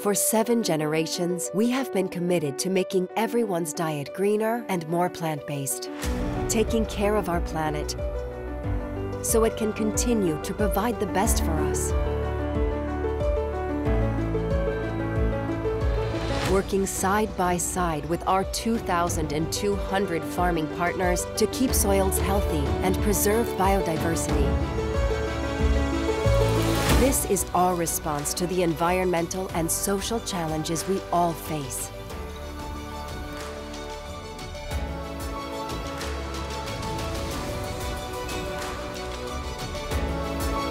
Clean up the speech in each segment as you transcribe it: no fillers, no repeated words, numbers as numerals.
For 7 generations, we have been committed to making everyone's diet greener and more plant-based, taking care of our planet so it can continue to provide the best for us. Working side by side with our 2,200 farming partners to keep soils healthy and preserve biodiversity. This is our response to the environmental and social challenges we all face.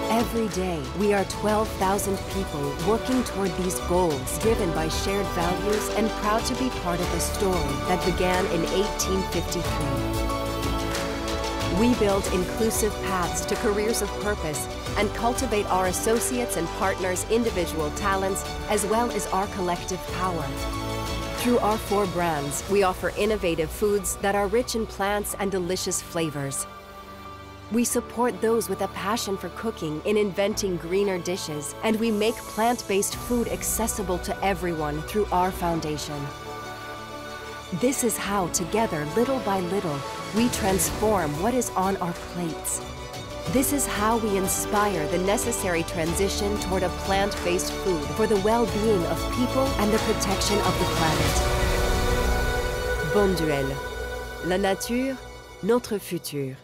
Every day, we are 12,000 people working toward these goals, driven by shared values and proud to be part of a story that began in 1853. We build inclusive paths to careers of purpose and cultivate our associates and partners' individual talents as well as our collective power. Through our 4 brands, we offer innovative foods that are rich in plants and delicious flavors. We support those with a passion for cooking in inventing greener dishes, and we make plant-based food accessible to everyone through our foundation. This is how, together, little by little, we transform what is on our plates. This is how we inspire the necessary transition toward a plant-based food for the well-being of people and the protection of the planet. Bonduelle. La nature, notre futur.